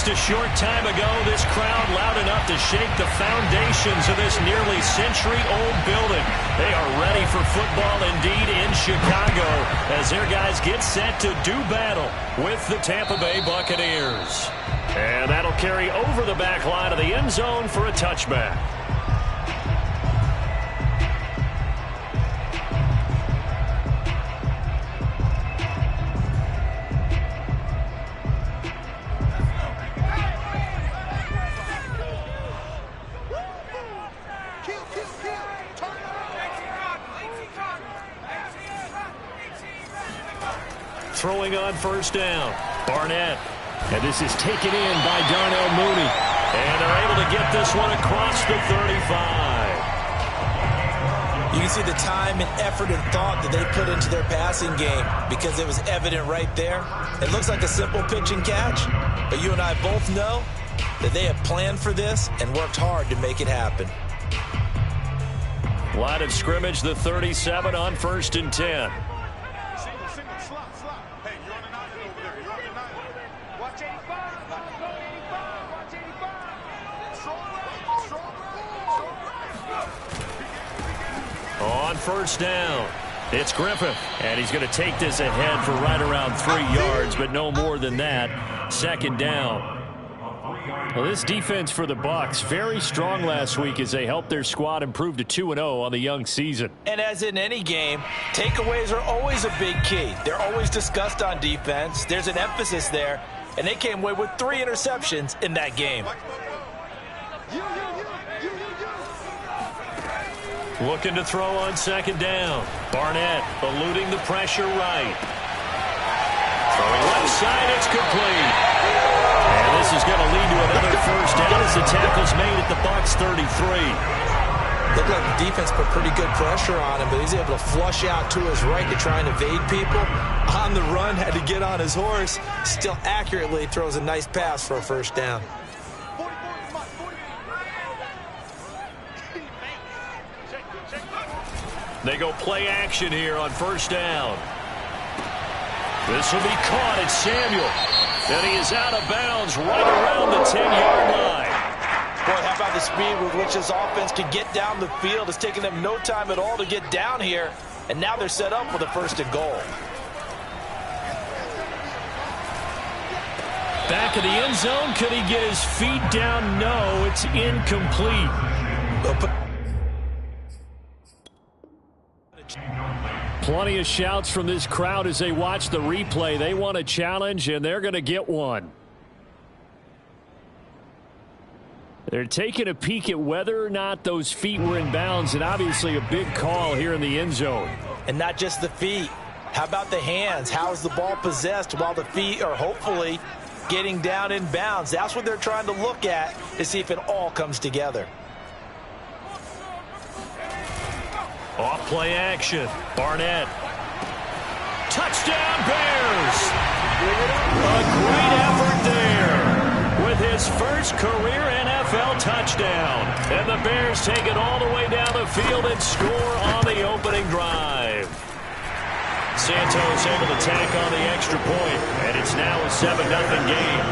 Just a short time ago, this crowd loud enough to shake the foundations of this nearly century-old building. They are ready for football indeed in Chicago as their guys get set to do battle with the Tampa Bay Buccaneers. And that'll carry over the back line of the end zone for a touchback. Throwing on first down, Barnett. And this is taken in by Darnell Mooney. And they're able to get this one across the 35. You can see the time and effort and thought that they put into their passing game because it was evident right there. It looks like a simple pitch and catch, but you and I both know that they have planned for this and worked hard to make it happen. Line of scrimmage, the 37 on 1st and 10. On first down, it's Griffith, and he's going to take this ahead for right around 3 yards, but no more than that. 2nd down. Well, this defense for the Bucs, very strong last week as they helped their squad improve to 2-0 on the young season. And as in any game, takeaways are always a big key. They're always discussed on defense. There's an emphasis there, and they came away with 3 interceptions in that game. Looking to throw on 2nd down. Barnett eluding the pressure right. Throwing left side, it's complete. And this is going to lead to another first down as the tackle's made at the Bucs 33. Looked like the defense put pretty good pressure on him, but he's able to flush out to his right to try and evade people. On the run, had to get on his horse. Still accurately throws a nice pass for a first down. They go play action here on first down. This will be caught at Samuel. And he is out of bounds right around the 10-yard line. Boy, how about the speed with which this offense can get down the field? It's taken them no time at all to get down here. And now they're set up with a 1st and goal. Back of the end zone. Could he get his feet down? No, it's incomplete. Plenty of shouts from this crowd as they watch the replay. They want a challenge, and they're going to get one. They're taking a peek at whether or not those feet were in bounds, and obviously a big call here in the end zone. And not just the feet. How about the hands? How is the ball possessed while the feet are hopefully getting down in bounds? That's what they're trying to look at to see if it all comes together. Off play action. Barnett. Touchdown Bears. A great effort there with his first career NFL touchdown. And the Bears take it all the way down the field and score on the opening drive. Santos able to tack on the extra point, and it's now a 7-0 game.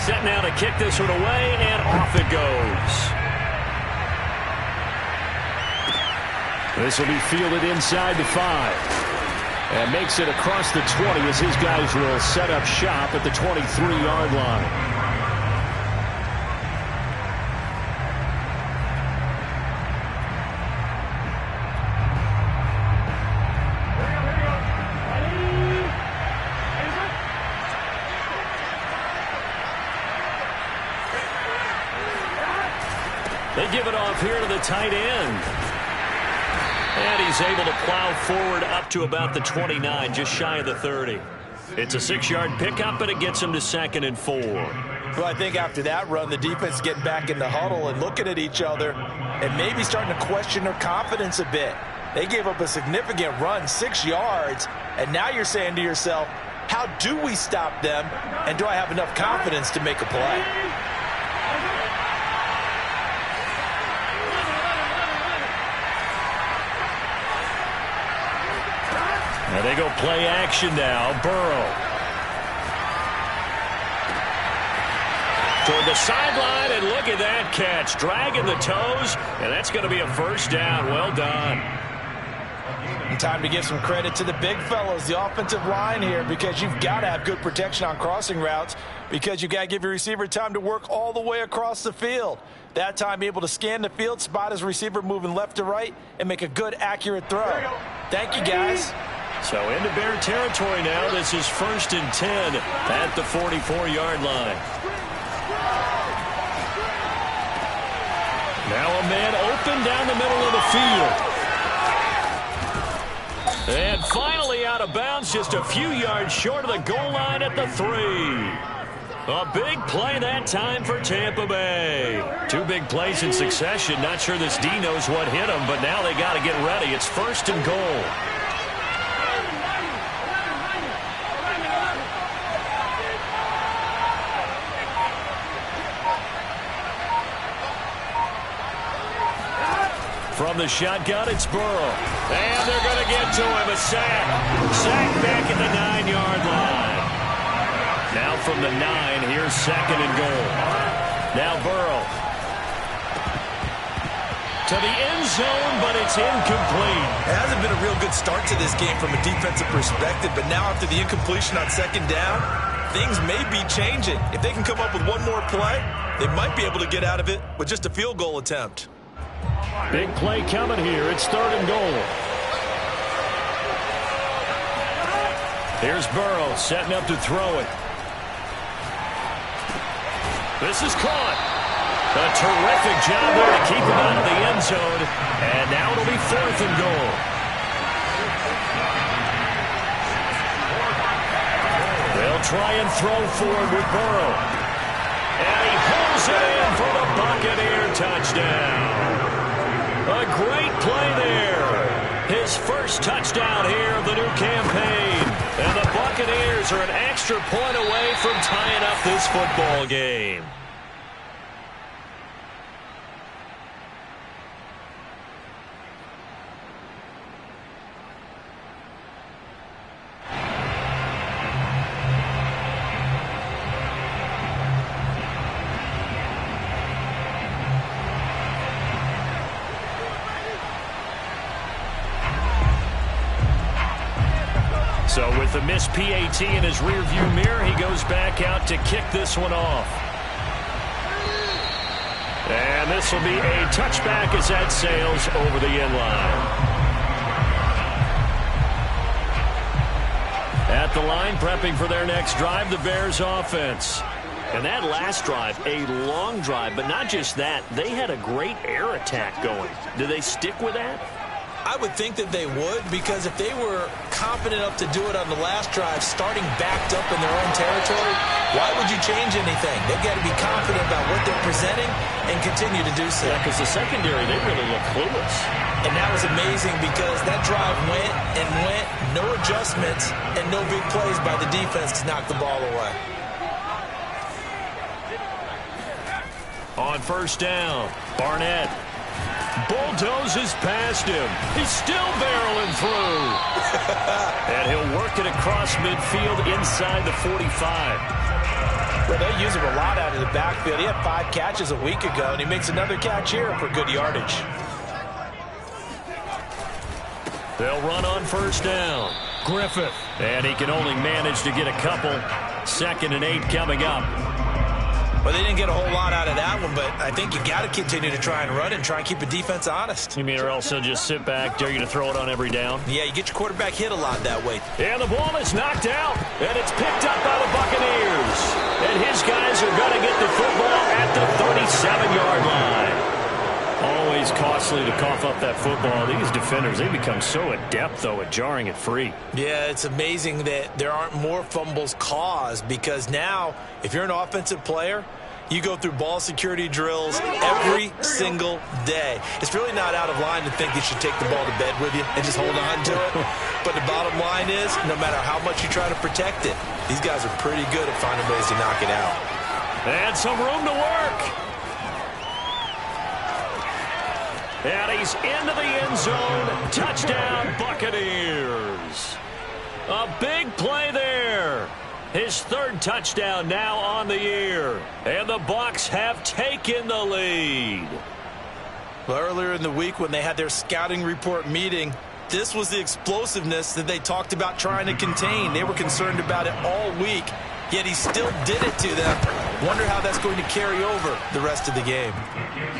Set now to kick this one away, and off it goes. This will be fielded inside the 5. And makes it across the 20 as his guys will set up shop at the 23-yard line. They give it off here to the tight end. And he's able to plow forward up to about the 29, just shy of the 30. It's a 6-yard pickup, but it gets him to 2nd and 4. Well, I think after that run, the defense getting back in the huddle and looking at each other and maybe starting to question their confidence a bit. They gave up a significant run, 6 yards, and now you're saying to yourself, how do we stop them, and do I have enough confidence to make a play? And they go play action now. Burrow. Toward the sideline, and look at that catch. Dragging the toes, and that's going to be a first down. Well done. And time to give some credit to the big fellows, the offensive line here, because you've got to have good protection on crossing routes, because you've got to give your receiver time to work all the way across the field. That time, able to scan the field, spot his receiver moving left to right, and make a good, accurate throw. Thank you, guys. So into Bear territory now. This is 1st and 10 at the 44-yard line. Now a man open down the middle of the field. And finally out of bounds, just a few yards short of the goal line at the 3. A big play that time for Tampa Bay. 2 big plays in succession. Not sure this D knows what hit him, but now they got to get ready. It's 1st and goal. From the shotgun, it's Burrow. And they're going to get to him. A sack. Sack back at the 9-yard line. Now from the 9, here's 2nd and goal. Now Burrow. To the end zone, but it's incomplete. It hasn't been a real good start to this game from a defensive perspective, but now after the incompletion on 2nd down, things may be changing. If they can come up with one more play, they might be able to get out of it with just a field goal attempt. Big play coming here. It's 3rd and goal. Here's Burrow setting up to throw it. This is caught. A terrific job there to keep him out of the end zone. And now it'll be 4th and goal. They'll try and throw forward with Burrow. And he pulls it in for the Buccaneer touchdown. A great play there. His first touchdown here of the new campaign. And the Buccaneers are an extra point away from tying up this football game. So with the missed PAT in his rearview mirror, he goes back out to kick this one off. And this will be a touchback as that sails over the end line. At the line, prepping for their next drive, the Bears offense. And that last drive, a long drive, but not just that. They had a great air attack going. Do they stick with that? I would think that they would, because if they were confident enough to do it on the last drive, starting backed up in their own territory, why would you change anything? They've got to be confident about what they're presenting and continue to do so. Yeah, because the secondary, they really look clueless. And that was amazing because that drive went and went, no adjustments, and no big plays by the defense to knock the ball away. On 1st down, Barnett bulldozes past him. He's still barreling through. And he'll work it across midfield inside the 45. Well, they use him a lot out of the backfield. He had 5 catches a week ago, and he makes another catch here for good yardage. They'll run on 1st down. Griffith. And he can only manage to get a couple. 2nd and 8 coming up. Well, they didn't get a whole lot out of that one, but I think you got to continue to try and run and try and keep the defense honest. You mean, or else they'll just sit back, dare you to throw it on every down? Yeah, you get your quarterback hit a lot that way. And the ball is knocked out, and it's picked up by the Buccaneers. And his guys are going to get the football at the 37-yard line. Always costly to cough up that football. These defenders, they become so adept, though, at jarring it free. Yeah, it's amazing that there aren't more fumbles caused, because now, if you're an offensive player, You go through ball security drills every single day. It's really not out of line to think you should take the ball to bed with you and just hold on to it. But the bottom line is, no matter how much you try to protect it, these guys are pretty good at finding ways to knock it out. And some room to work. And he's into the end zone. Touchdown, Buccaneers. A big play there. His third touchdown now on the year. And the Bucs have taken the lead. Well, earlier in the week when they had their scouting report meeting, this was the explosiveness that they talked about trying to contain. They were concerned about it all week, yet he still did it to them. Wonder how that's going to carry over the rest of the game.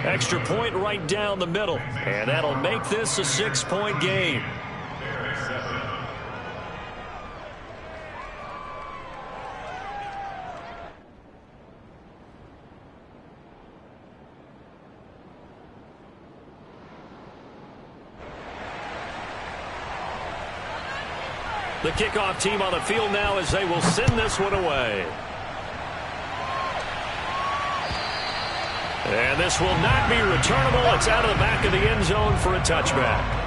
Extra point right down the middle, and that'll make this a 6-point game. The kickoff team on the field now as they will send this one away. And this will not be returnable. It's out of the back of the end zone for a touchback.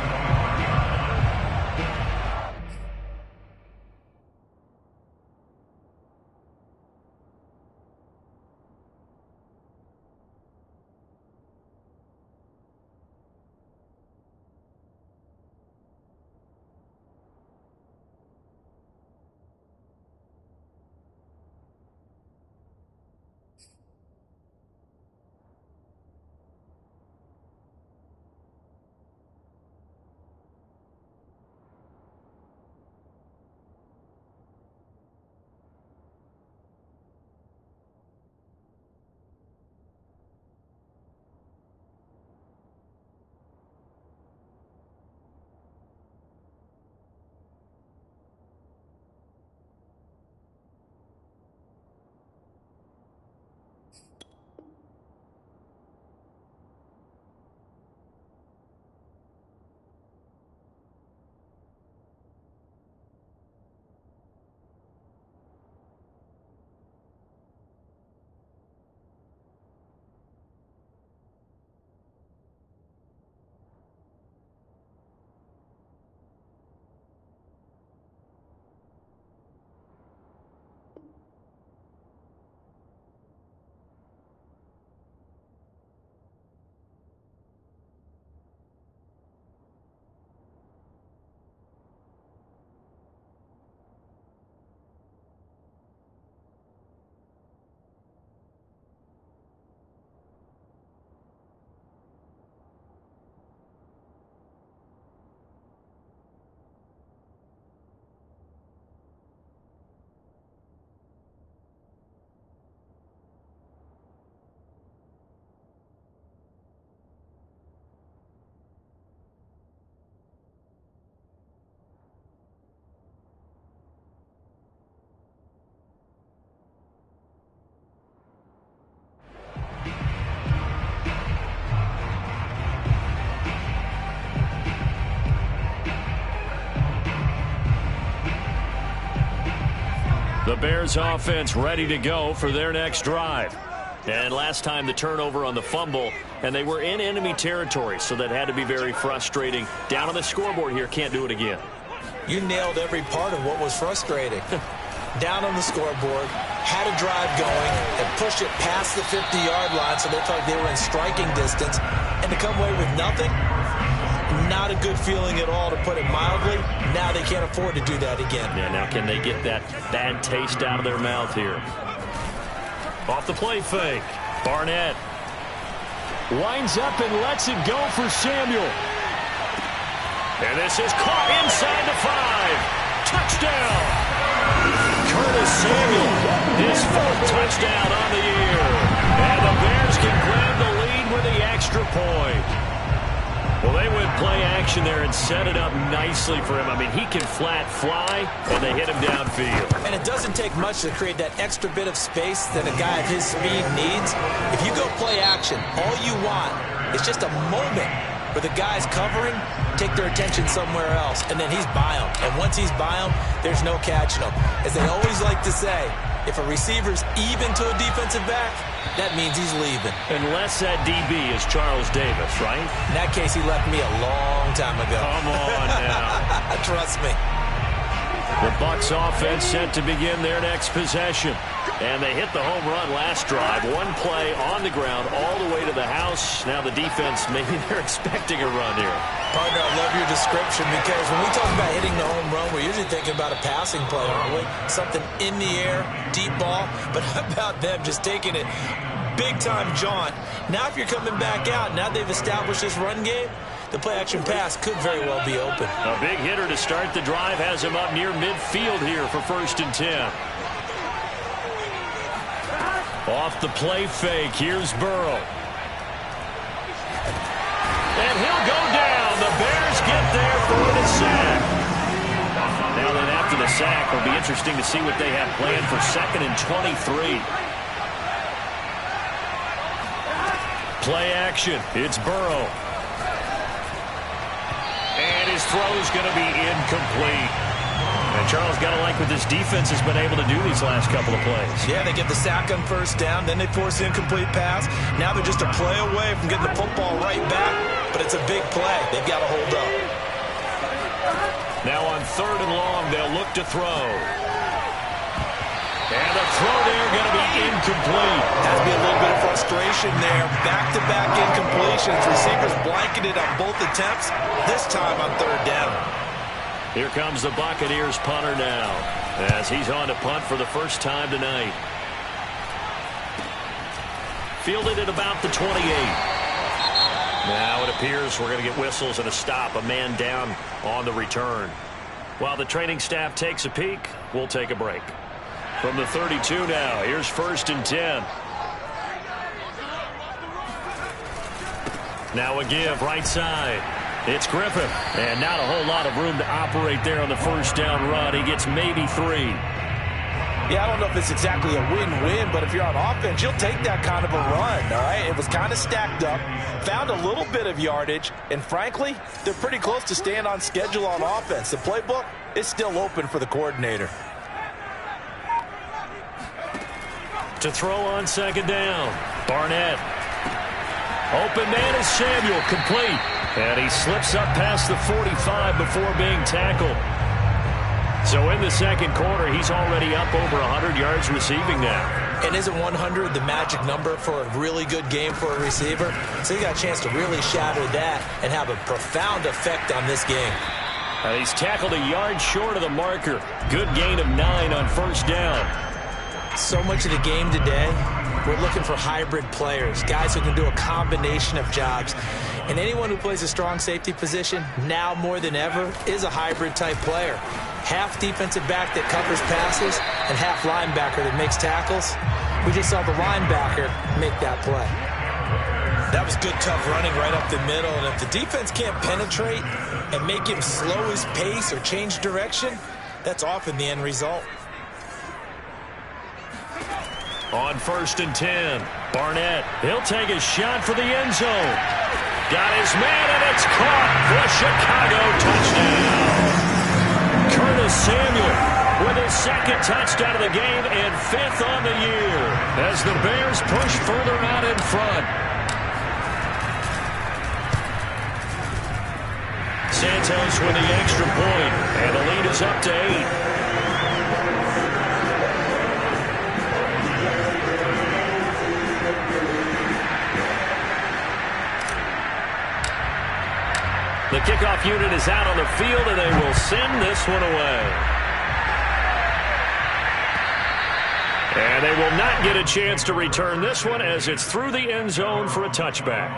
The Bears offense ready to go for their next drive. And last time the turnover on the fumble, and they were in enemy territory, so that had to be very frustrating. Down on the scoreboard here, can't do it again. You nailed every part of what was frustrating. Down on the scoreboard, had a drive going, and pushed it past the 50-yard line so they felt like they were in striking distance, and to come away with nothing, not a good feeling at all, to put it mildly. Now they can't afford to do that again. Yeah, now can they get that bad taste out of their mouth here? Off the play fake. Barnett winds up and lets it go for Samuel. And this is caught inside the 5. Touchdown! Curtis Samuel, his 4th touchdown on the year. And the Bears can grab the lead with the extra point. Well, they went play action there and set it up nicely for him. I mean, he can flat fly, and they hit him downfield. And it doesn't take much to create that extra bit of space that a guy of his speed needs. If you go play action, all you want is just a moment where the guy's covering take their attention somewhere else, and then he's by them. And once he's by them, there's no catching him. As they always like to say, if a receiver's even to a defensive back, that means he's leaving. Unless that DB is Charles Davis, right? In that case, he left me a long time ago. Come on now. Trust me. The Bucs offense set to begin their next possession. And they hit the home run last drive. One play on the ground all the way to the house. Now the defense, maybe they're expecting a run here. Partner, I love your description because when we talk about hitting the home run, we're usually thinking about a passing play, aren't we? Something in the air, deep ball. But how about them just taking it big-time jaunt? Now if you're coming back out, now they've established this run game, the play-action pass could very well be open. A big hitter to start the drive has him up near midfield here for 1st and 10. Off the play fake, here's Burrow. And he'll go down. The Bears get there for the sack. Now then after the sack, it'll be interesting to see what they have planned for 2nd and 23. Play action, it's Burrow. And his throw's going to be incomplete. And Charles, got to like what this defense has been able to do these last couple of plays. Yeah, they get the sack on 1st down, then they force the incomplete pass. Now they're just a play away from getting the football right back, but it's a big play. They've got to hold up. Now on 3rd and long, they'll look to throw. And the throw there going to be incomplete. Has to be a little bit of frustration there. Back-to-back incompletions. Receivers blanketed on both attempts, this time on 3rd down. Here comes the Buccaneers punter now, as he's on to punt for the first time tonight. Fielded at about the 28. Now it appears we're going to get whistles and a stop, a man down on the return. While the training staff takes a peek, we'll take a break. From the 32 now, here's 1st and 10. Now a give right side. It's Griffin, and not a whole lot of room to operate there on the 1st down run. He gets maybe 3. Yeah, I don't know if it's exactly a win-win, but if you're on offense, you'll take that kind of a run, all right? It was kind of stacked up, found a little bit of yardage, and frankly, they're pretty close to staying on schedule on offense. The playbook is still open for the coordinator. To throw on 2nd down, Barnett. Open man is Samuel, complete. And he slips up past the 45 before being tackled. So in the 2nd quarter, he's already up over 100 yards receiving now. And isn't 100 the magic number for a really good game for a receiver? So he got a chance to really shatter that and have a profound effect on this game. And he's tackled a yard short of the marker. Good gain of 9 on 1st down. So much of the game today, we're looking for hybrid players, guys who can do a combination of jobs. And anyone who plays a strong safety position, now more than ever, is a hybrid-type player. Half defensive back that covers passes and half linebacker that makes tackles. We just saw the linebacker make that play. That was good, tough running right up the middle. And if the defense can't penetrate and make him slow his pace or change direction, that's often the end result. On 1st and 10, Barnett, he'll take a shot for the end zone. Got his man, and it's caught for a Chicago touchdown. Curtis Samuel with his 2nd touchdown of the game and 5th on the year as the Bears push further out in front. Santos with the extra point, and the lead is up to 8. The kickoff unit is out on the field, and they will send this one away. And they will not get a chance to return this one as it's through the end zone for a touchback.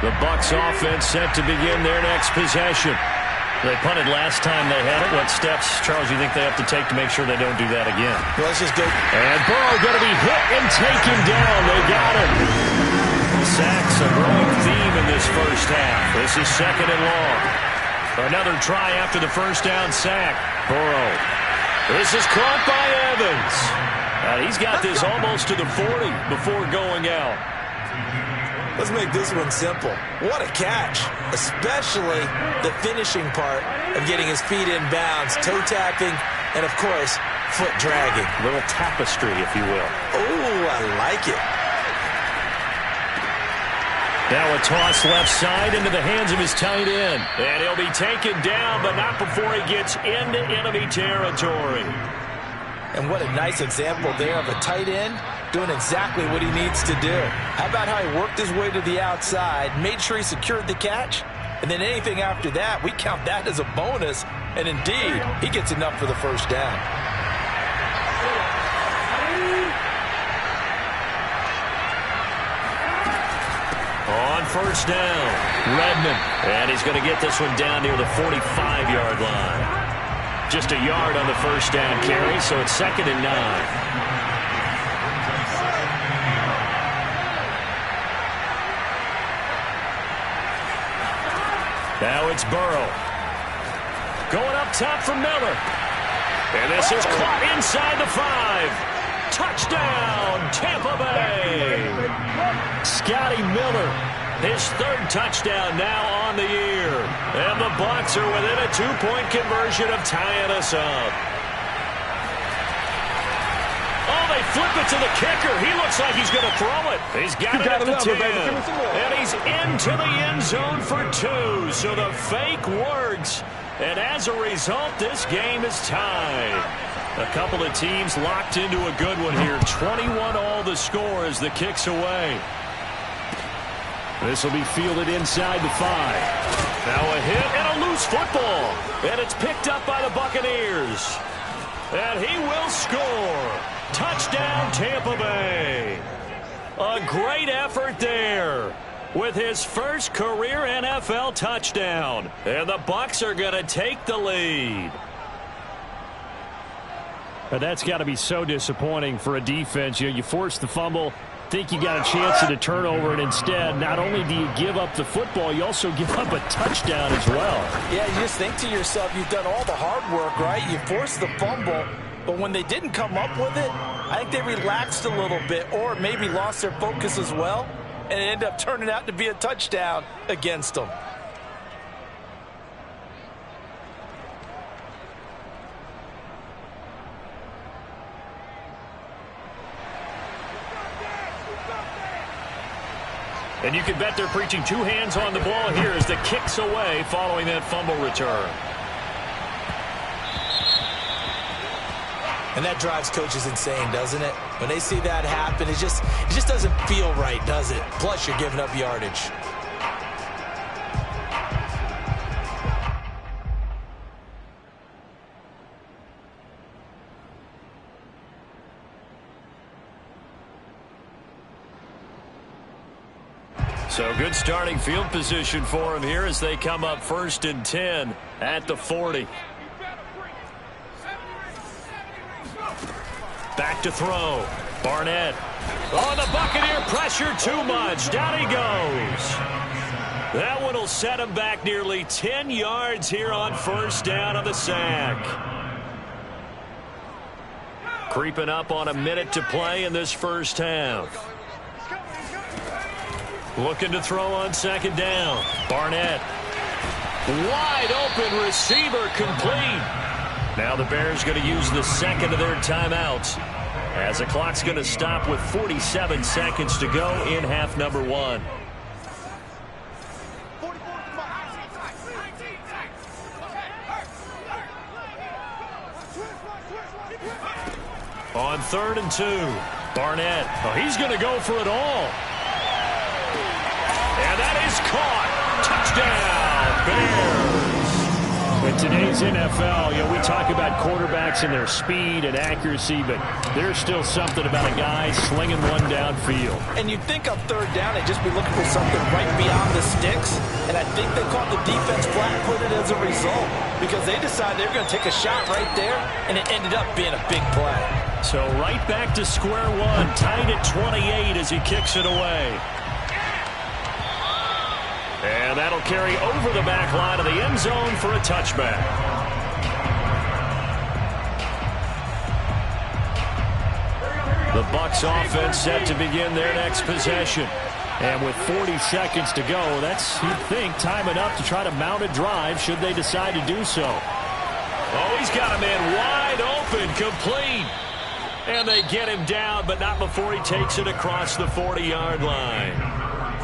The Bucs offense set to begin their next possession. They punted last time they had it. What steps, Charles, you think they have to take to make sure they don't do that again? Well, let's just go. And Burrow going to be hit and taken down. They got him. Sacks a growing theme in this 1st half. This is 2nd and long. Another try after the 1st down sack. Burrow. This is caught by Evans. He's got this almost to the 40 before going out. Let's make this one simple. What a catch, especially the finishing part of getting his feet in bounds, toe tapping, and, of course, foot dragging. A little tapestry, if you will. Oh, I like it. Now a toss left side into the hands of his tight end. And he'll be taken down, but not before he gets into enemy territory. And what a nice example there of a tight end doing exactly what he needs to do. How about how he worked his way to the outside, made sure he secured the catch, and then anything after that, we count that as a bonus. And indeed, he gets enough for the first down. On first down, Redmond. And he's going to get this one down near the 45-yard line. Just a yard on the first down carry, so it's 2nd and 9. Now it's Burrow. Going up top for Miller. And this is caught inside the 5. Touchdown, Tampa Bay. Scotty Miller, his 3rd touchdown now on the year. And the Bucs are within a 2-point conversion of tying us up. Oh, they flip it to the kicker. He looks like he's going to throw it. He's got it at the 10. And he's into the end zone for 2. So the fake works. And as a result, this game is tied. A couple of teams locked into a good one here. 21 all the score as the kick's away. This will be fielded inside the 5. Now a hit and a loose football. And it's picked up by the Buccaneers. And he will score. Touchdown, Tampa Bay. A great effort there with his first career NFL touchdown. And the Bucs are going to take the lead. But that's got to be so disappointing for a defense. You force the fumble, think you got a chance at a turnover, and instead, not only do you give up the football, you also give up a touchdown as well. Yeah, you just think to yourself, you've done all the hard work, right? You forced the fumble, but when they didn't come up with it, I think they relaxed a little bit or maybe lost their focus as well, and it ended up turning out to be a touchdown against them. And you can bet they're preaching 2 hands on the ball here as the kick's away following that fumble return. And that drives coaches insane, doesn't it? When they see that happen, it just doesn't feel right, does it? Plus, you're giving up yardage. So good starting field position for him here as they come up 1st and 10 at the 40. Back to throw. Barnett. Oh, the Buccaneer pressure too much. Down he goes. That one will set him back nearly 10 yards here on first down on the sack. Creeping up on a minute to play in this first half. Looking to throw on 2nd down. Barnett. Wide open receiver complete. Now the Bears going to use the 2nd of their timeouts as the clock's going to stop with 47 seconds to go in half number 1. On 3rd and 2. Barnett. Oh, he's going to go for it all. And that is caught. Touchdown, Bears. In today's NFL, we talk about quarterbacks and their speed and accuracy, but there's still something about a guy slinging one downfield. And you'd think on 3rd down, they'd just be looking for something right beyond the sticks. And I think they caught the defense flat-footed as a result because they decided they were going to take a shot right there, and it ended up being a big play. So right back to square one, tied at 28 as he kicks it away. And that'll carry over the back line of the end zone for a touchback. The Bucs offense set to begin their next possession. And with 40 seconds to go, that's, you'd think, time enough to try to mount a drive should they decide to do so. Oh, he's got a man wide open, complete. And they get him down, but not before he takes it across the 40-yard line.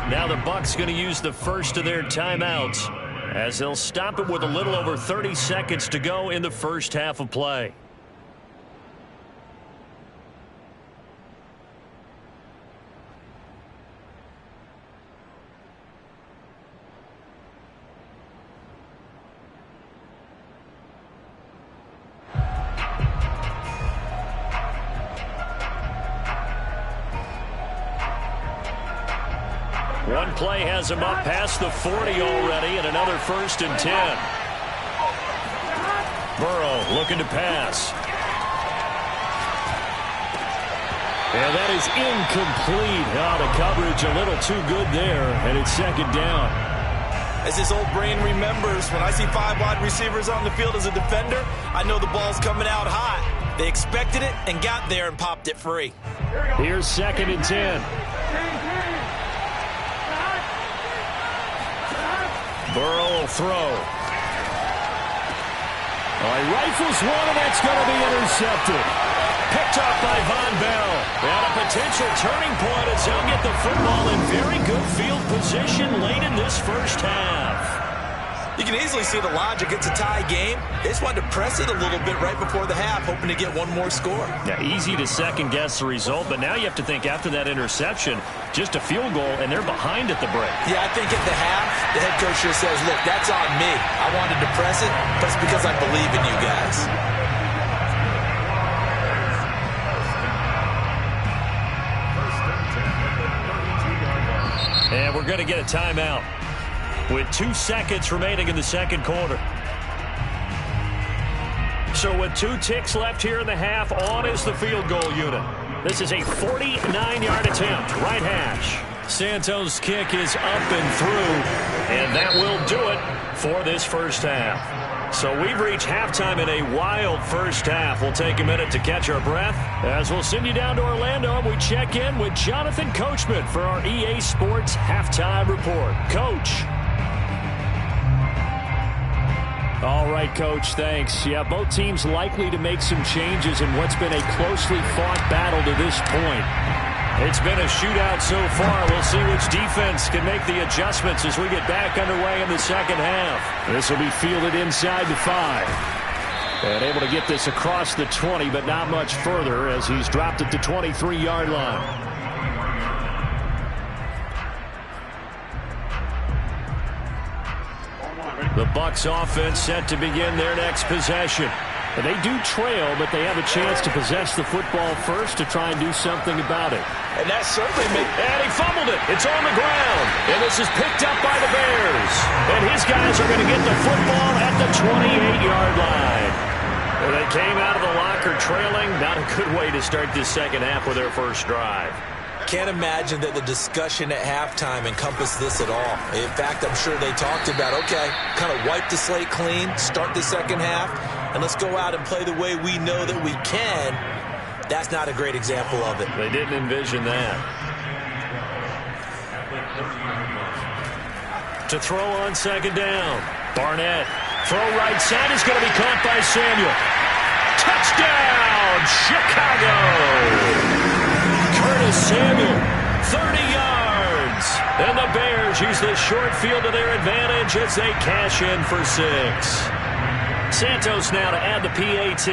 Now the Bucs going to use the first of their timeouts as they'll stop it with a little over 30 seconds to go in the first half of play. One play has him up past the 40 already, and another 1st and 10. Burrow looking to pass. And that is incomplete. Oh, the coverage a little too good there, and it's 2nd down. As his old brain remembers, when I see 5 wide receivers on the field as a defender, I know the ball's coming out hot. They expected it and got there and popped it free. Here's 2nd and 10. Burrow will throw. He rifles one, and that's going to be intercepted. Picked off by Von Bell. And a potential turning point as he'll get the football in very good field position late in this first half. You can easily see the logic. It's a tie game. They just wanted to press it a little bit right before the half, hoping to get one more score. Yeah, easy to second-guess the result, but now you have to think after that interception, just a field goal, and they're behind at the break. Yeah, I think at the half, the head coach just says, look, that's on me. I wanted to press it, but it's because I believe in you guys. And we're going to get a timeout with 2 seconds remaining in the second quarter. So with 2 ticks left here in the half, on is the field goal unit. This is a 49-yard attempt, right hash. Santos' kick is up and through, and that will do it for this first half. So we've reached halftime in a wild first half. We'll take a minute to catch our breath as we'll send you down to Orlando and we check in with Jonathan Coachman for our EA Sports Halftime Report. Coach. All right, Coach, thanks. Yeah, both teams likely to make some changes in what's been a closely fought battle to this point. It's been a shootout so far. We'll see which defense can make the adjustments as we get back underway in the second half. This will be fielded inside the 5. And able to get this across the 20, but not much further as he's dropped at the 23-yard line. The Bucs offense set to begin their next possession. And they do trail, but they have a chance to possess the football first to try and do something about it. And that certainly makes... And he fumbled it. It's on the ground. And this is picked up by the Bears. And his guys are going to get the football at the 28-yard line. And they came out of the locker trailing. Not a good way to start this second half with their first drive. Can't imagine that the discussion at halftime encompassed this at all. In fact, I'm sure they talked about, okay, kind of wipe the slate clean, start the second half, and let's go out and play the way we know that we can. That's not a great example of it. They didn't envision that. To throw on second down. Barnett. Throw right side is going to be caught by Samuel. Touchdown, Chicago! Curtis Samuel, 30 yards. And the Bears use the short field to their advantage as they cash in for 6. Santos now to add the PAT.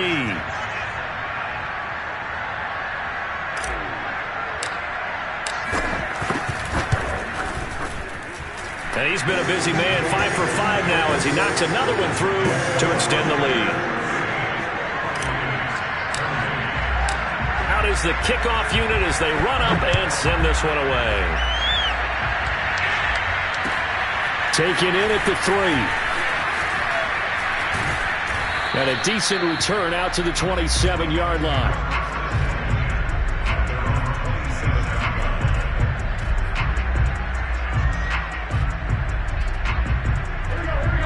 And he's been a busy man, 5 for 5 now as he knocks another one through to extend the lead. Is the kickoff unit as they run up and send this one away. Taken in at the 3. And a decent return out to the 27-yard line.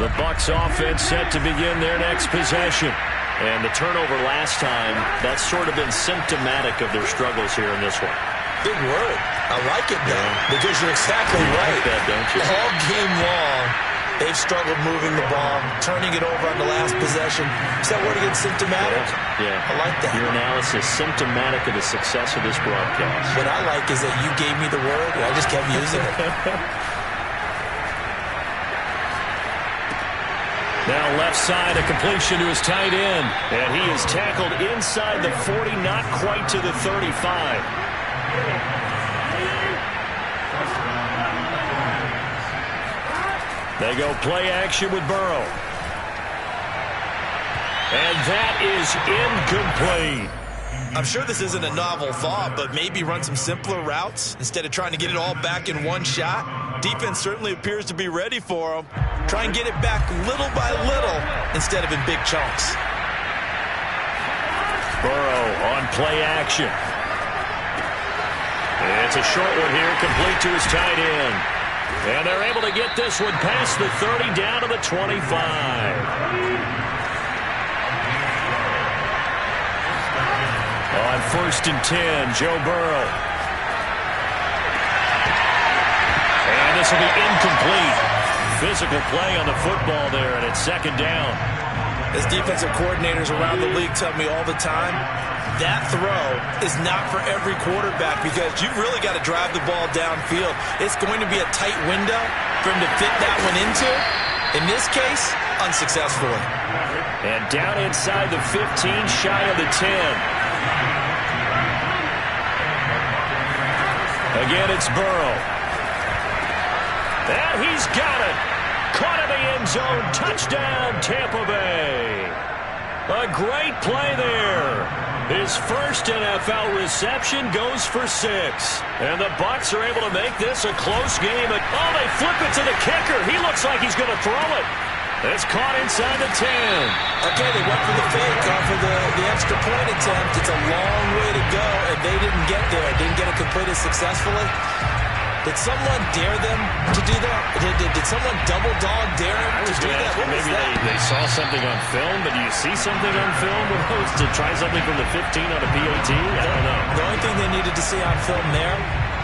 The Bucs offense set to begin their next possession. And the turnover last time, that's sort of been symptomatic of their struggles here in this one. Big word. I like it, though, because you're exactly right. You like that, don't you? All game long, they've struggled moving the ball, turning it over on the last possession. Is that word again, symptomatic? Yeah. I like that. Your analysis, symptomatic of the success of this broadcast. What I like is that you gave me the word, and I just kept using it. Now left side, a completion to his tight end. And he is tackled inside the 40, not quite to the 35. They go play action with Burrow. And that is incomplete. I'm sure this isn't a novel thought, but maybe run some simpler routes instead of trying to get it all back in one shot. Defense certainly appears to be ready for them. Try and get it back little by little instead of in big chunks. Burrow on play action. It's a short one here, complete to his tight end. And they're able to get this one past the 30 down to the 25. On 1st and 10, Joe Burrow. And this will be incomplete. Physical play on the football there, and it's 2nd down. As defensive coordinators around the league tell me all the time, that throw is not for every quarterback because you've really got to drive the ball downfield. It's going to be a tight window for him to fit that one into. In this case, unsuccessfully. And down inside the 15, shy of the 10. Again, it's Burrow. And he's got it. Caught in the end zone. Touchdown, Tampa Bay. A great play there. His first NFL reception goes for 6. And the Bucs are able to make this a close game. Oh, they flip it to the kicker. He looks like he's going to throw it. It's caught inside the 10. Okay, they went for the fake off of the extra point attempt. It's a long way to go, and they didn't get there. Didn't get it completed successfully. Did someone dare them to do that? Did someone double dog dare them to do that? What was maybe that? They saw something on film, but do you see something on film with those to try something from the 15 on a PAT? I don't know. The only thing they needed to see on film there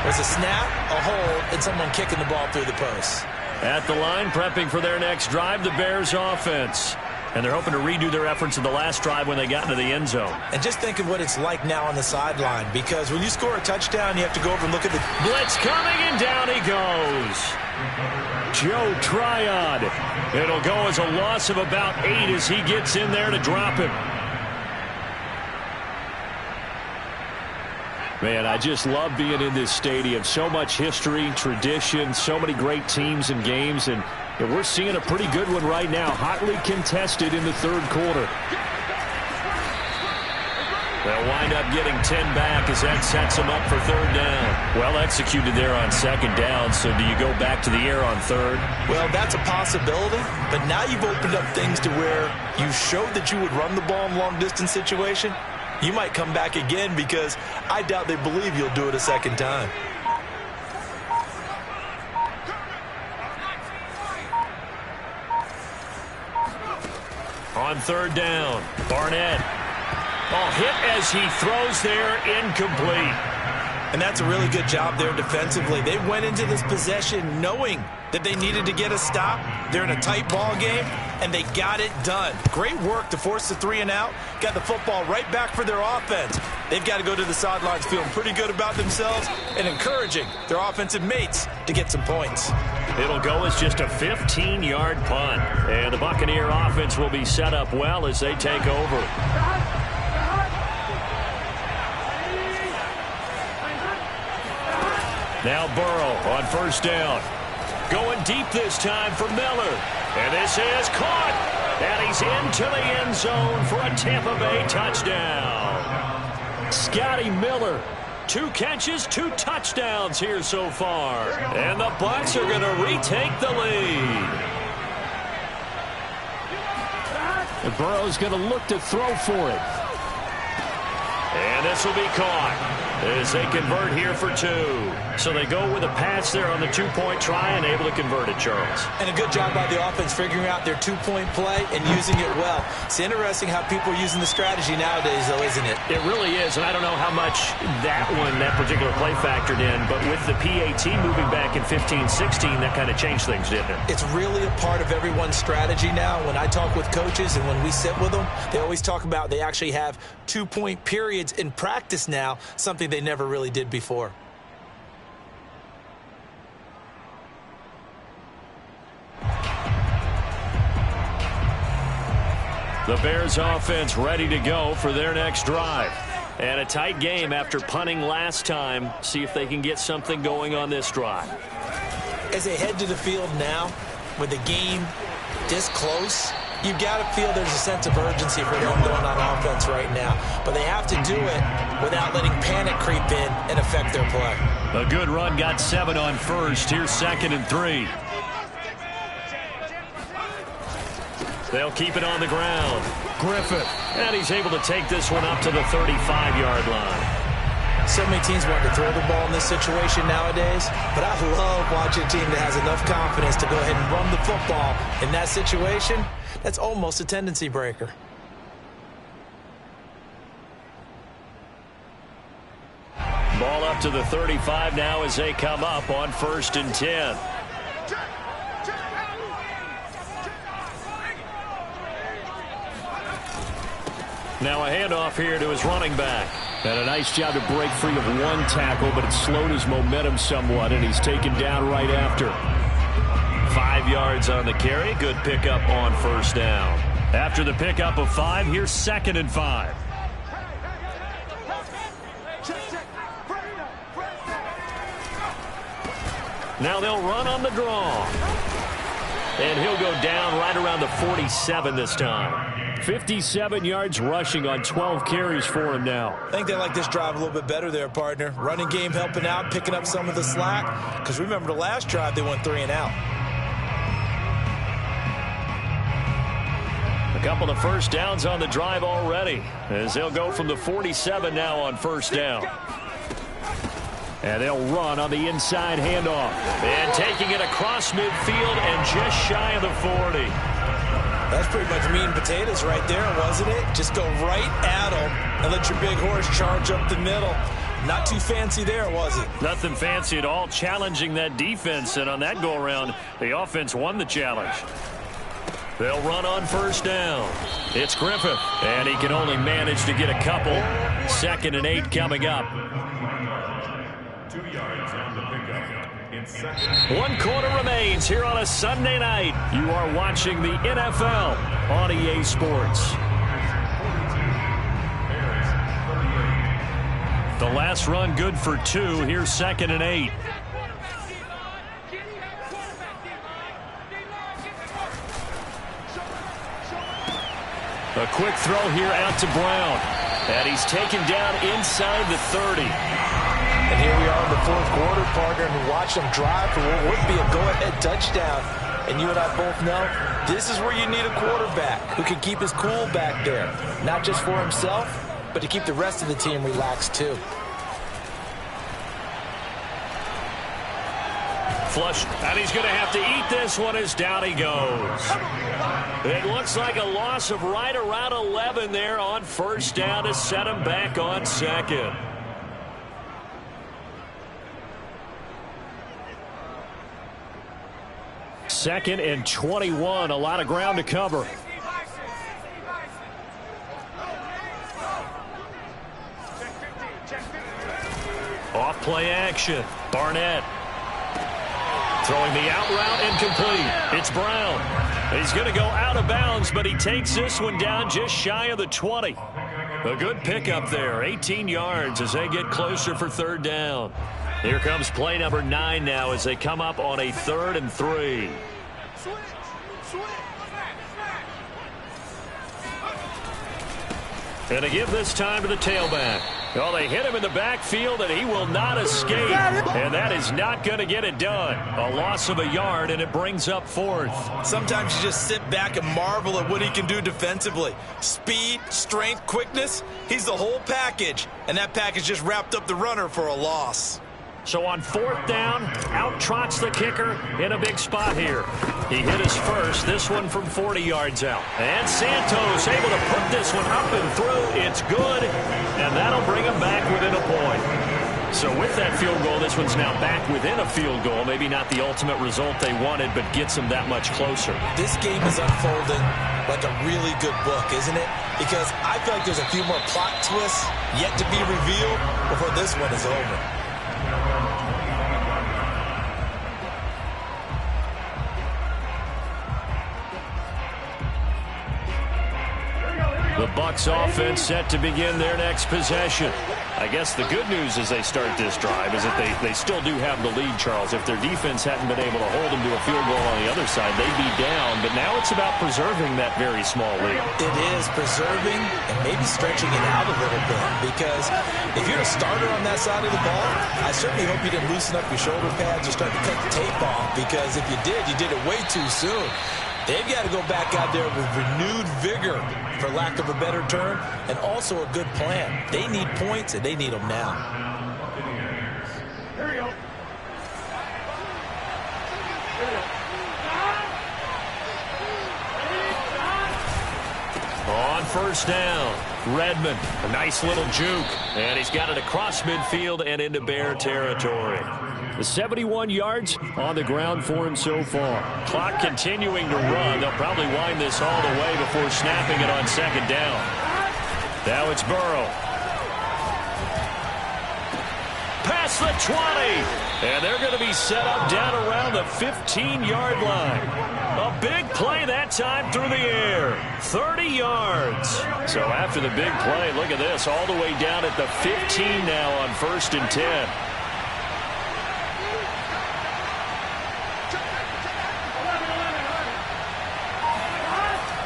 was a snap, a hold, and someone kicking the ball through the post. At the line, prepping for their next drive, the Bears offense. And they're hoping to redo their efforts in the last drive when they got into the end zone. And just think of what it's like now on the sideline, because when you score a touchdown, you have to go over and look at the blitz coming, and down he goes. Joe Tryon. It'll go as a loss of about 8 as he gets in there to drop him. Man, I just love being in this stadium. So much history, tradition, so many great teams and games, and we're seeing a pretty good one right now, hotly contested in the 3rd quarter. They'll wind up getting 10 back as that sets them up for 3rd down. Well executed there on 2nd down, so do you go back to the air on 3rd? Well, that's a possibility, but now you've opened up things to where you showed that you would run the ball in long-distance situation. You might come back again because I doubt they believe you'll do it a 2nd time. On 3rd down, Barnett. Oh, hit as he throws there, incomplete. And that's a really good job there defensively. They went into this possession knowing that they needed to get a stop. They're in a tight ball game, and they got it done. Great work to force the 3 and out. Got the football right back for their offense. They've got to go to the sidelines feeling pretty good about themselves and encouraging their offensive mates to get some points. It'll go as just a 15-yard punt. And the Buccaneer offense will be set up well as they take over. Now Burrow on 1st down. Going deep this time for Miller. And this is caught. And he's into the end zone for a Tampa Bay touchdown. Scotty Miller. 2 catches, 2 touchdowns here so far. And the Bucs are going to retake the lead. And Burrow's going to look to throw for it. And this will be caught. as they convert here for 2. So they go with a pass there on the 2-point try and able to convert it, Charles. And a good job by the offense figuring out their 2-point play and using it well. It's interesting how people are using the strategy nowadays, though, isn't it? It really is, and I don't know how much that particular play factored in, but with the PAT moving back in 15-16, that kind of changed things, didn't it? It's really a part of everyone's strategy now. When I talk with coaches and when we sit with them, they always talk about they actually have 2-point periods in practice now, something they never really did before. The Bears offense ready to go for their next drive. And a tight game after punting last time. See if they can get something going on this drive. As they head to the field now, with the game this close, you've got to feel there's a sense of urgency for them going on offense right now. But they have to do it without letting panic creep in and affect their play. A good run got 7 on first. Here's 2nd and 3. They'll keep it on the ground. Griffith. And he's able to take this one up to the 35-yard line. So many teams want to throw the ball in this situation nowadays, but I love watching a team that has enough confidence to go ahead and run the football. In that situation, that's almost a tendency breaker. Ball up to the 35 now as they come up on 1st and 10. Now a handoff here to his running back. And a nice job to break free of one tackle, but it slowed his momentum somewhat, and he's taken down right after. 5 yards on the carry. Good pickup on 1st down. After the pickup of 5, here's 2nd and 5. Now they'll run on the draw. And he'll go down right around the 47 this time. 57 yards rushing on 12 carries for him now. I think they like this drive a little bit better there, partner. Running game helping out, picking up some of the slack. Because remember the last drive, they went 3 and out. A couple of 1st downs on the drive already, as they'll go from the 47 now on 1st down. And they'll run on the inside handoff. And taking it across midfield and just shy of the 40. That's pretty much meat and potatoes right there, wasn't it? Just go right at them and let your big horse charge up the middle. Not too fancy there, was it? Nothing fancy at all, challenging that defense. And on that go-around, the offense won the challenge. They'll run on 1st down. It's Griffith, and he can only manage to get a couple. 2nd and 8 coming up. 2 yards on the pickup. 1 quarter remains here on a Sunday night. You are watching the NFL on EA Sports. The last run good for 2. Here's 2nd and 8. A quick throw here out to Brown. And he's taken down inside the 30. And here we are in the 4th quarter, partner, and watch them drive for what would be a go-ahead touchdown. And you and I both know this is where you need a quarterback who can keep his cool back there. Not just for himself, but to keep the rest of the team relaxed too. Flush, and he's going to have to eat this one as down he goes. It looks like a loss of right around 11 there on 1st down to set him back on 2nd. Second and 21, a lot of ground to cover. Off play action. Barnett throwing the out route incomplete. It's Brown. He's going to go out of bounds, but he takes this one down just shy of the 20. A good pickup there, 18 yards as they get closer for 3rd down. Here comes play number 9 now as they come up on a 3rd and 3. And to give this time to the tailback. Well, they hit him in the backfield, and he will not escape. And that is not going to get it done. A loss of a yard, and it brings up 4th. Sometimes you just sit back and marvel at what he can do defensively. Speed, strength, quickness, he's the whole package. And that package just wrapped up the runner for a loss. So on 4th down, out trots the kicker in a big spot here. He hit his first, this one from 40 yards out. And Santos able to put this one up and through. It's good, and that'll bring him back within a point. So with that field goal, this one's now back within a field goal. Maybe not the ultimate result they wanted, but gets them that much closer. This game is unfolding like a really good book, isn't it? Because I feel like there's a few more plot twists yet to be revealed before this one is over. The Bucs offense set to begin their next possession. I guess the good news as they start this drive is that they still do have the lead, Charles. If their defense hadn't been able to hold them to a field goal on the other side, they'd be down. But now it's about preserving that very small lead. It is preserving and maybe stretching it out a little bit. Because if you're a starter on that side of the ball, I certainly hope you didn't loosen up your shoulder pads or start to cut the tape off. Because if you did it way too soon. They've got to go back out there with renewed vigor, for lack of a better term, and also a good plan. They need points, and they need them now. Here we go. On 1st down, Redmond, a nice little juke, and he's got it across midfield and into Bear territory. The 71 yards on the ground for him so far. Clock continuing to run. They'll probably wind this all the way before snapping it on 2nd down. Now it's Burrow. Past the 20. And they're going to be set up down around the 15-yard line. A big play that time through the air. 30 yards. So after the big play, look at this. All the way down at the 15 now on 1st and 10.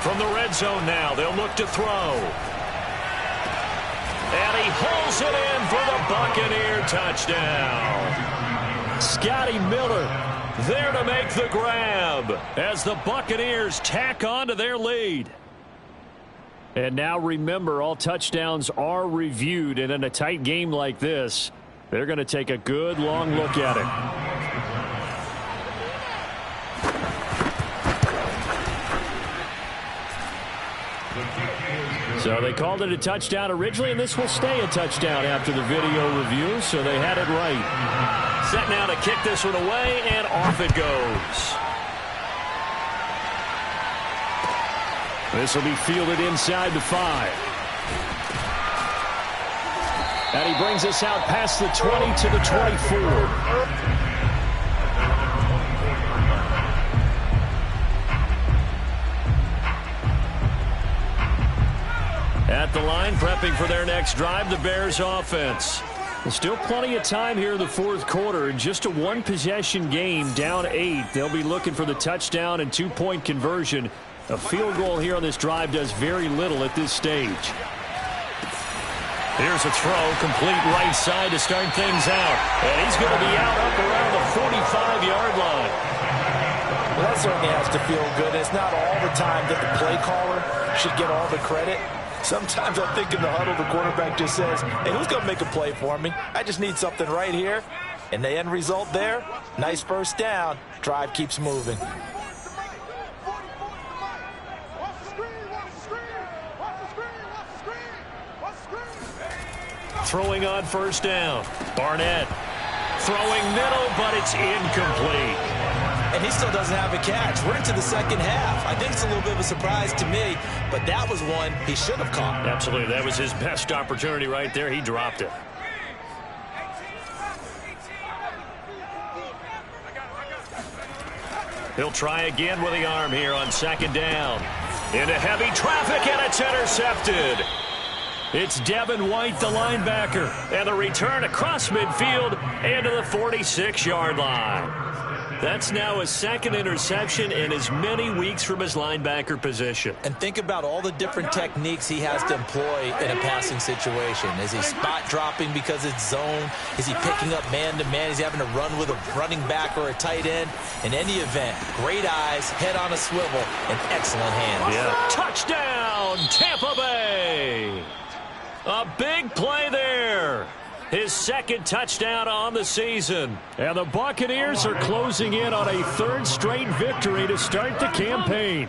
From the red zone now, they'll look to throw. And he hauls it in for the Buccaneer touchdown. Scotty Miller there to make the grab as the Buccaneers tack on to their lead. And now remember, all touchdowns are reviewed, and in a tight game like this, they're going to take a good long look at it. So they called it a touchdown originally, and this will stay a touchdown after the video review, so they had it right. Set now to kick this one away, and off it goes. This will be fielded inside the 5. And he brings us out past the 20 to the 24. At the line, prepping for their next drive, the Bears offense. There's still plenty of time here in the 4th quarter. Just a one-possession game, down 8. They'll be looking for the touchdown and 2-point conversion. A field goal here on this drive does very little at this stage. Here's a throw, complete right side to start things out. And he's going to be out up around the 45-yard line. Well, that certainly has to feel good. It's not all the time that the play caller should get all the credit. Sometimes I think in the huddle, the quarterback just says, hey, who's going to make a play for me? I just need something right here. And the end result there, nice 1st down. Drive keeps moving. Throwing on 1st down. Barnett throwing middle, but it's incomplete. And he still doesn't have a catch. We're into the 2nd half. I think it's a little bit of a surprise to me, but that was one he should have caught. Absolutely. That was his best opportunity right there. He dropped it. He'll try again with the arm here on 2nd down. Into heavy traffic, and it's intercepted. It's Devin White, the linebacker, and the return across midfield and to the 46-yard line. That's now his second interception in as many weeks from his linebacker position. And think about all the different techniques he has to employ in a passing situation. Is he spot dropping because it's zone? Is he picking up man-to-man? Is he having to run with a running back or a tight end? In any event, great eyes, head on a swivel, and excellent hands. Yeah. Touchdown, Tampa Bay! A big play there. His second touchdown on the season. And the Buccaneers are closing in on a third straight victory to start the campaign.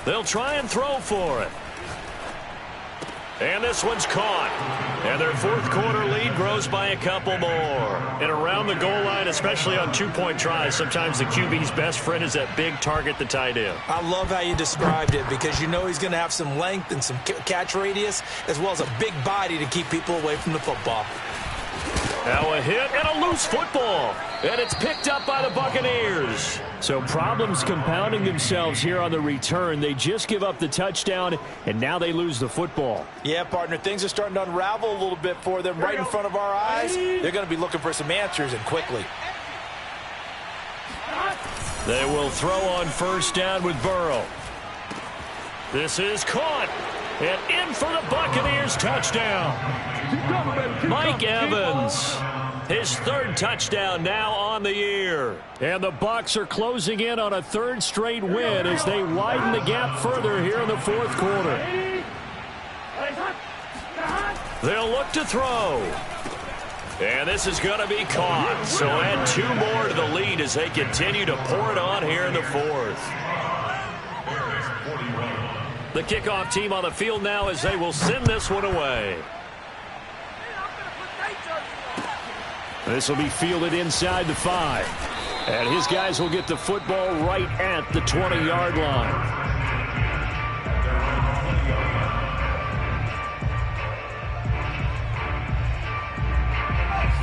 They'll try and throw for it. And this one's caught. And their fourth quarter lead grows by a couple more. And around the goal line, especially on two-point tries, sometimes the QB's best friend is that big target, the tight end. I love how you described it because you know he's going to have some length and some catch radius as well as a big body to keep people away from the football. Now a hit and a loose football. And it's picked up by the Buccaneers. So problems compounding themselves here on the return. They just give up the touchdown, and now they lose the football. Yeah, partner, things are starting to unravel a little bit for them right in front of our eyes. They're going to be looking for some answers, and quickly. They will throw on first down with Burrow. This is caught. And in for the Buccaneers touchdown. Mike Evans. His third touchdown now on the year. And the Bucs are closing in on a third straight win as they widen the gap further here in the fourth quarter. They'll look to throw. And this is going to be caught. So add two more to the lead as they continue to pour it on here in the fourth. The kickoff team on the field now as they will send this one away. This will be fielded inside the 5. And his guys will get the football right at the 20-yard line.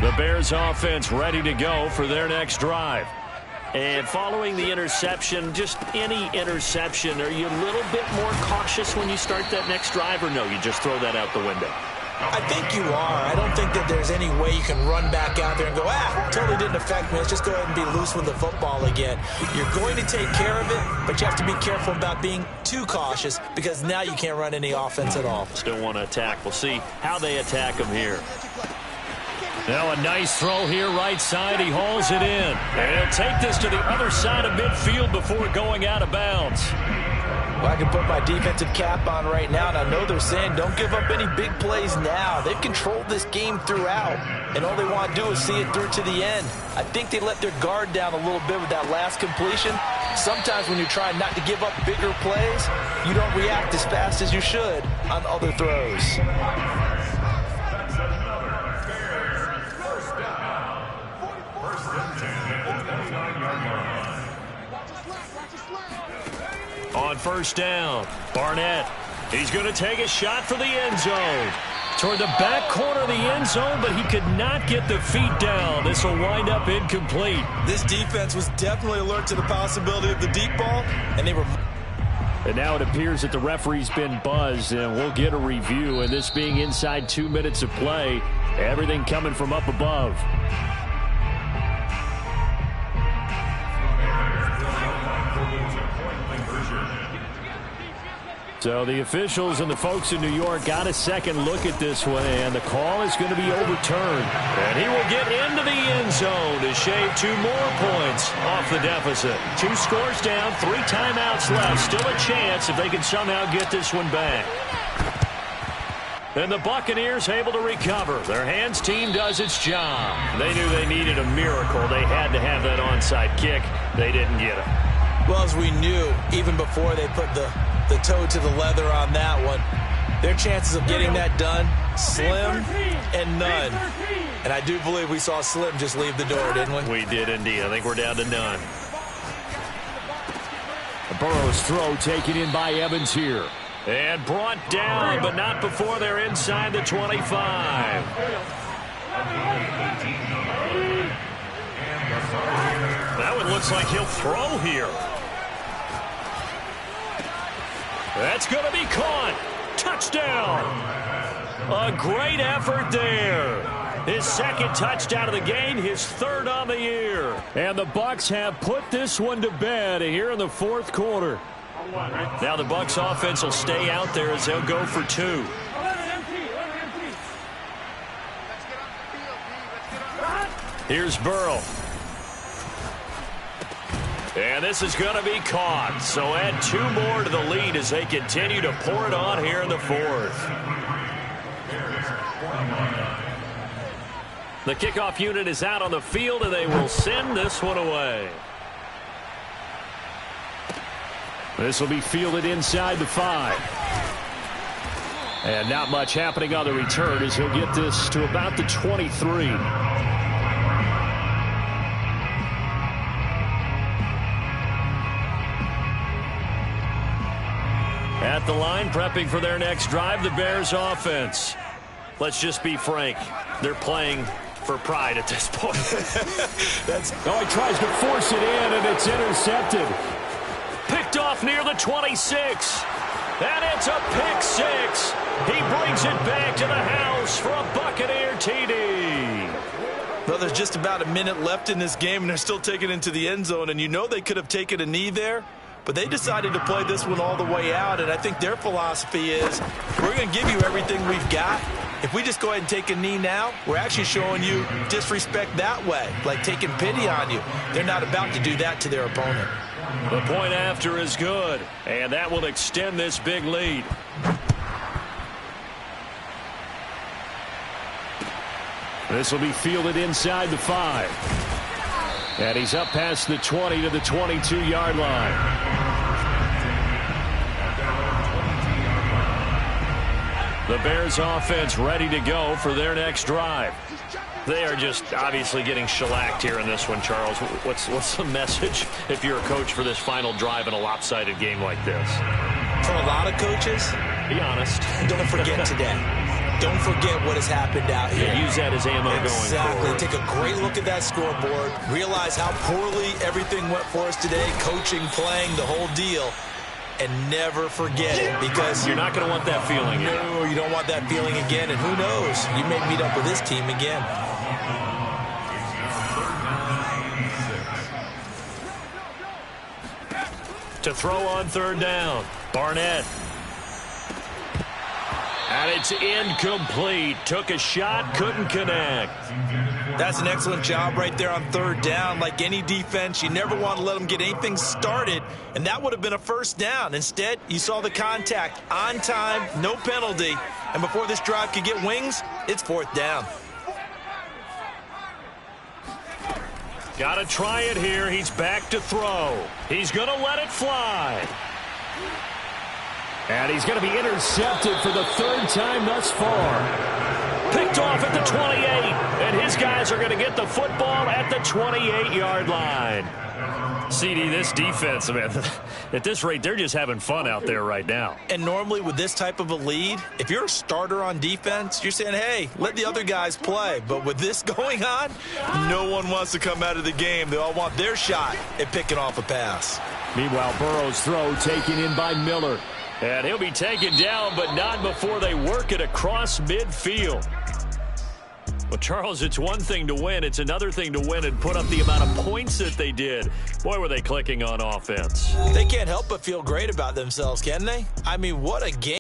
The Bears offense ready to go for their next drive. And following the interception, just any interception, are you a little bit more cautious when you start that next drive, or no, you just throw that out the window? I think you are. I don't think that there's any way you can run back out there and go, totally didn't affect me. Let's just go ahead and be loose with the football again. You're going to take care of it, but you have to be careful about being too cautious because now you can't run any offense at all. Still want to attack. We'll see how they attack him here. Now a nice throw here right side. He hauls it in. And he'll take this to the other side of midfield before going out of bounds. Well, I can put my defensive cap on right now, and I know they're saying don't give up any big plays now. They've controlled this game throughout, and all they want to do is see it through to the end. I think they let their guard down a little bit with that last completion. Sometimes when you're trying not to give up bigger plays, you don't react as fast as you should on other throws. On first down, Barnett. He's going to take a shot for the end zone. Toward the back corner of the end zone, but he could not get the feet down. This will wind up incomplete. This defense was definitely alert to the possibility of the deep ball, and they were... And now it appears that the referee's been buzzed, and we'll get a review. And this being inside 2 minutes of play, everything coming from up above. So the officials and the folks in New York got a second look at this one, and the call is going to be overturned. And he will get into the end zone to shave 2 more points off the deficit. 2 scores down, 3 timeouts left. Still a chance if they can somehow get this one back. And the Buccaneers able to recover. Their hands team does its job. They knew they needed a miracle. They had to have that onside kick. They didn't get it. Well, as we knew, even before they put the toe to the leather on that one, their chances of getting that done, slim and none. And I do believe we saw Slim just leave the door, didn't we? We did indeed. I think we're down to none. Burrow's throw taken in by Evans here. And brought down, but not before they're inside the 25. That one looks like he'll throw here. That's going to be caught. Touchdown! A great effort there. His second touchdown of the game, his third on the year. And the Bucs have put this one to bed here in the fourth quarter. Now the Bucs offense will stay out there as they'll go for two. Here's Burrow. And this is going to be caught. So add two more to the lead as they continue to pour it on here in the fourth. The kickoff unit is out on the field, and they will send this one away. This will be fielded inside the 5. And not much happening on the return as he'll get this to about the 23. At the line, prepping for their next drive, the Bears offense. Let's just be frank. They're playing for pride at this point. He tries to force it in, and it's intercepted. Picked off near the 26. And it's a pick 6. He brings it back to the house for a Buccaneer TD. Well, there's just about a minute left in this game, and they're still taking it into the end zone. And you know they could have taken a knee there, but they decided to play this one all the way out. And I think their philosophy is, we're going to give you everything we've got. If we just go ahead and take a knee now, we're actually showing you disrespect that way, like taking pity on you. They're not about to do that to their opponent. The point after is good, and that will extend this big lead. This will be fielded inside the 5. And he's up past the 20 to the 22-yard line. The Bears offense ready to go for their next drive. They are just obviously getting shellacked here in this one, Charles. What's the message if you're a coach for this final drive in a lopsided game like this? For a lot of coaches, be honest. Don't forget today. Don't forget what has happened out here. Yeah, use that as ammo going forward. Exactly. Take a great look at that scoreboard. Realize how poorly everything went for us today. Coaching, playing, the whole deal. And never forget it, because you're not going to want that feeling again. No, you don't want that feeling again. And who knows? You may meet up with this team again. To throw on third down, Barnett. And it's incomplete. Took a shot, couldn't connect. That's an excellent job right there on third down. Like any defense, you never want to let them get anything started, and that would have been a first down. Instead, you saw the contact on time, no penalty, and before this drive could get wings, it's fourth down. Got to try it here. He's back to throw. He's going to let it fly. And he's going to be intercepted for the third time thus far. Picked off at the 28, and his guys are going to get the football at the 28-yard line. CD, this defense, man, at this rate, they're just having fun out there right now. And normally with this type of a lead, if you're a starter on defense, you're saying, hey, let the other guys play. But with this going on, no one wants to come out of the game. They all want their shot at picking off a pass. Meanwhile, Burrow's throw taken in by Miller. And he'll be taken down, but not before they work it across midfield. Well, Charles, it's one thing to win. It's another thing to win and put up the amount of points that they did. Boy, were they clicking on offense. They can't help but feel great about themselves, can they? I mean, what a game.